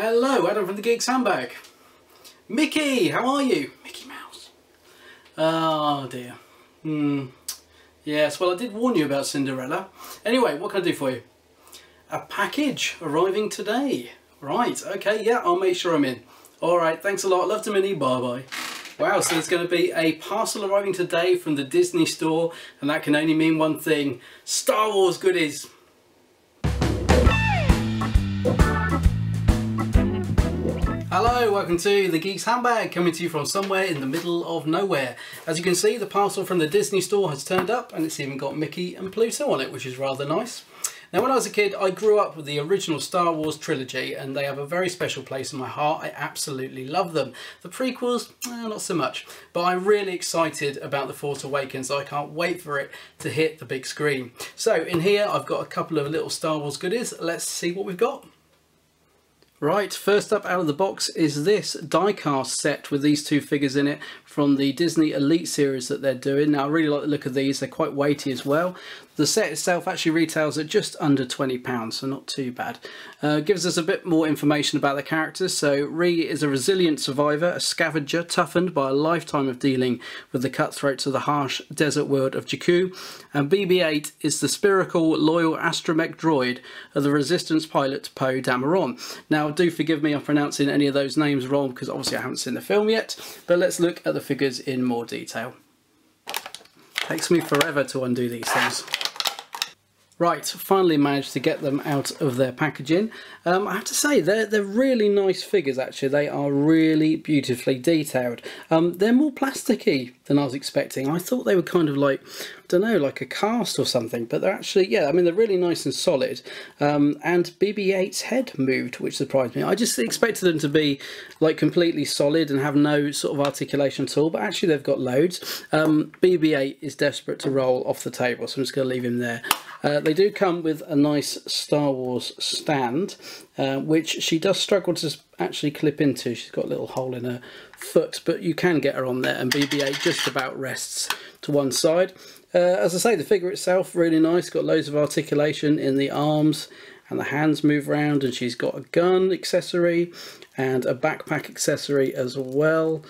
Hello, Adam from the Geeks Handbag. Mickey, how are you? Mickey Mouse. Oh dear. Yes, well I did warn you about Cinderella. Anyway, what can I do for you? A package arriving today. Right, okay, yeah, I'll make sure I'm in. Alright, thanks a lot. Love to Minnie. Bye bye. Wow, so there's going to be a parcel arriving today from the Disney store, and that can only mean one thing: Star Wars goodies. Hello, welcome to the Geeks Handbag, coming to you from somewhere in the middle of nowhere. As you can see, the parcel from the Disney store has turned up, and it's even got Mickey and Pluto on it, which is rather nice. Now, when I was a kid, I grew up with the original Star Wars trilogy, and they have a very special place in my heart. I absolutely love them. The prequels, not so much, but I'm really excited about The Force Awakens, so I can't wait for it to hit the big screen. So in here, I've got a couple of little Star Wars goodies. Let's see what we've got. Right, first up out of the box is this die-cast set with these two figures in it from the Disney Elite series that they're doing. Now, I really like the look of these. They're quite weighty as well. The set itself actually retails at just under £20, so not too bad. Gives us a bit more information about the characters. So Ree is a resilient survivor, a scavenger toughened by a lifetime of dealing with the cutthroats of the harsh desert world of Jakku. And BB-8 is the spherical, loyal astromech droid of the Resistance pilot Poe Dameron. Now, do forgive me, I'm pronouncing any of those names wrong because obviously I haven't seen the film yet. But let's look at the figures in more detail. Takes me forever to undo these things. Right, finally managed to get them out of their packaging. I have to say, they're really nice figures actually. They are really beautifully detailed. They're more plasticky than I was expecting. I thought they were kind of like, I don't know, like a cast or something, but they're actually, yeah, I mean, they're really nice and solid. And BB-8's head moved, which surprised me. I just expected them to be like completely solid and have no sort of articulation at all, but actually they've got loads. BB-8 is desperate to roll off the table, so I'm just going to leave him there. They do come with a nice Star Wars stand, which she does struggle to actually clip into. She's got a little hole in her foot, but you can get her on there, and BB-8 just about rests to one side. As I say, the figure itself, really nice. Got loads of articulation in the arms, and the hands move around, and she's got a gun accessory and a backpack accessory as well.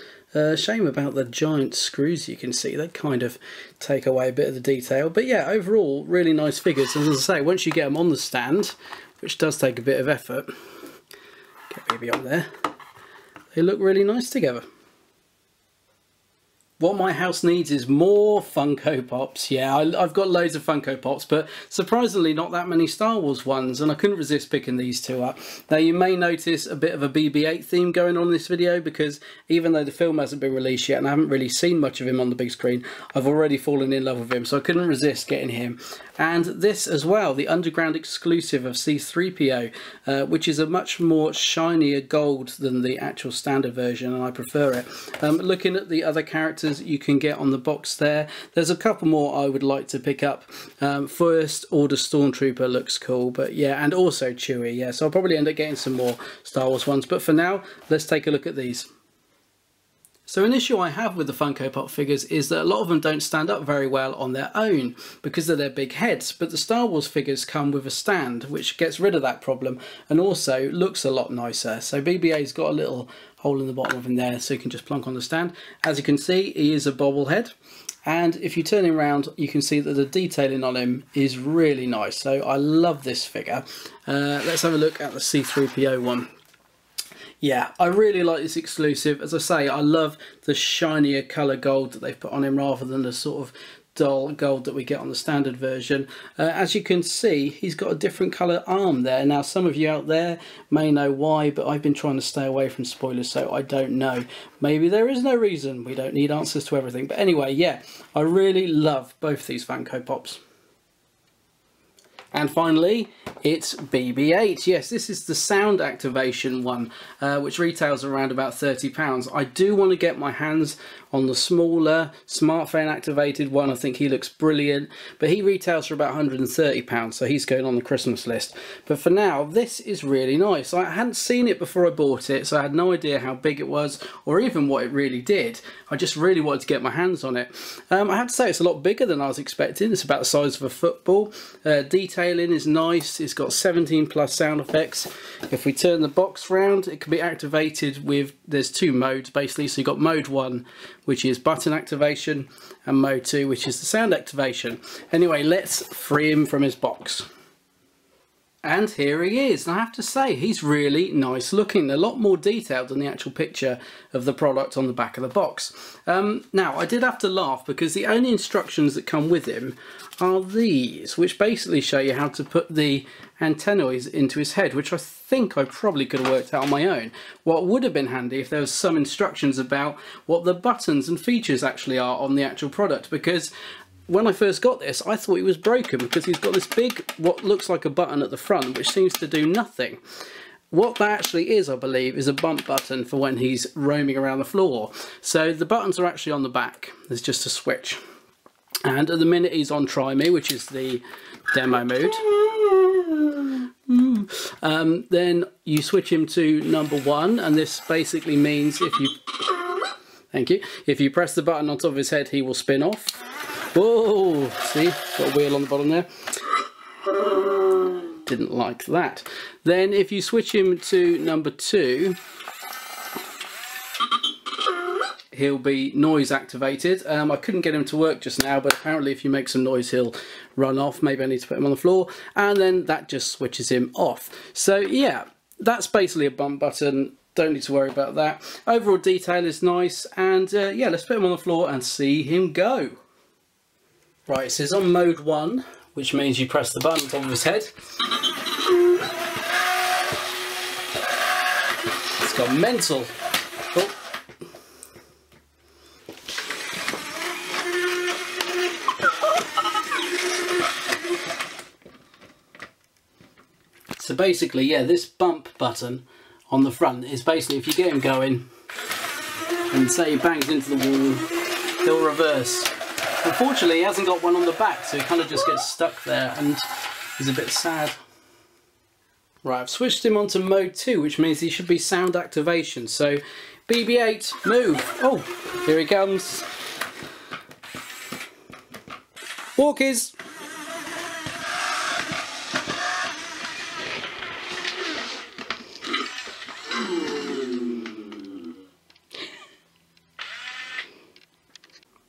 Shame about the giant screws you can see. They kind of take away a bit of the detail. But yeah, overall, really nice figures. And as I say, once you get them on the stand, which does take a bit of effort, get baby on there, they look really nice together. What my house needs is more Funko Pops. Yeah, I've got loads of Funko Pops, but surprisingly not that many Star Wars ones, and I couldn't resist picking these two up. Now, you may notice a bit of a BB-8 theme going on in this video, because even though the film hasn't been released yet and I haven't really seen much of him on the big screen, I've already fallen in love with him, so I couldn't resist getting him. And this as well, the underground exclusive of C-3PO, which is a much more shinier gold than the actual standard version, and I prefer it. Looking at the other characters you can get on the box there's a couple more I would like to pick up. First Order Stormtrooper looks cool, but yeah, and also Chewie, yeah, so I'll probably end up getting some more Star Wars ones, but for now let's take a look at these. So an issue I have with the Funko Pop figures is that a lot of them don't stand up very well on their own because of their big heads, but the Star Wars figures come with a stand which gets rid of that problem and also looks a lot nicer. So BB-8's got a little hole in the bottom of him there so you can just plonk on the stand. As you can see, he is a bobblehead, and if you turn him around you can see that the detailing on him is really nice. So I love this figure. Let's have a look at the C-3PO one. Yeah, I really like this exclusive. As I say, I love the shinier colour gold that they've put on him rather than the sort of dull gold that we get on the standard version. As you can see, he's got a different colour arm there. Now, some of you out there may know why, but I've been trying to stay away from spoilers, so I don't know. Maybe there is no reason. We don't need answers to everything. But anyway, yeah, I really love both these Funko Pops. And finally, it's BB-8. Yes, this is the sound activation one, which retails around about £30. I do want to get my hands on the smaller smartphone activated one. I think he looks brilliant, but he retails for about £130, so he's going on the Christmas list. But for now, this is really nice. I hadn't seen it before I bought it, so I had no idea how big it was or even what it really did. I just really wanted to get my hands on it. I have to say it's a lot bigger than I was expecting. It's about the size of a football. Detail detailing is nice. It's got 17+ sound effects. If we turn the box round, it can be activated with, there's 2 modes basically. So you've got mode 1, which is button activation, and mode 2, which is the sound activation. Anyway, let's free him from his box. And here he is, and I have to say, he's really nice looking, a lot more detailed than the actual picture of the product on the back of the box. Now, I did have to laugh because the only instructions that come with him are these, which basically show you how to put the antennoids into his head, which I think I probably could have worked out on my own. What would have been handy if there was some instructions about what the buttons and features actually are on the actual product, because when I first got this, I thought he was broken because he's got this big, what looks like a button at the front, which seems to do nothing. What that actually is, I believe, is a bump button for when he's roaming around the floor. So the buttons are actually on the back. There's just a switch. And at the minute he's on Try Me, which is the demo mode. Then you switch him to number 1, and this basically means if you... Thank you. If you press the button on top of his head, he will spin off. Whoa! See? Got a wheel on the bottom there. Didn't like that. Then if you switch him to number 2, he'll be noise activated. I couldn't get him to work just now, but apparently if you make some noise he'll run off. Maybe I need to put him on the floor, and then that just switches him off. So yeah, that's basically a bump button. Don't need to worry about that. Overall detail is nice, and yeah, let's put him on the floor and see him go. Right, so it's on mode 1, which means you press the button on top of his head. It's got mental. Oh. So basically, yeah, this bump button on the front is basically if you get him going and say he bangs into the wall, he'll reverse. Unfortunately, he hasn't got one on the back, so he kind of just gets stuck there and he's a bit sad. Right, I've switched him onto mode 2, which means he should be sound activation. So, BB-8, move. Oh, here he comes. Walkies.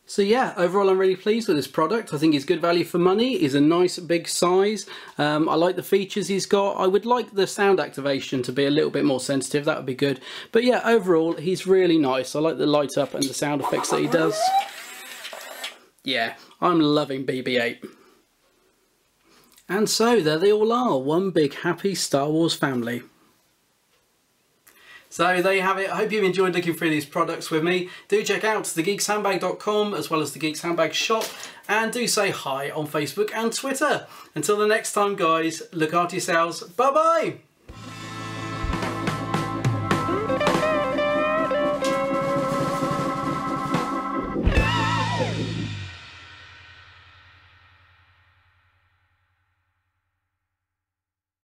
So yeah, overall I'm really pleased with this product. I think it's good value for money. It's a nice big size. I like the features he's got. I would like the sound activation to be a little bit more sensitive. That would be good. But yeah, overall he's really nice. I like the light up and the sound effects that he does. Yeah, I'm loving BB-8. And so there they all are. One big happy Star Wars family. So there you have it. I hope you've enjoyed looking through these products with me. Do check out thegeekshandbag.com as well as the Geeks Handbag shop, and do say hi on Facebook and Twitter. Until the next time guys, look after yourselves. Bye bye!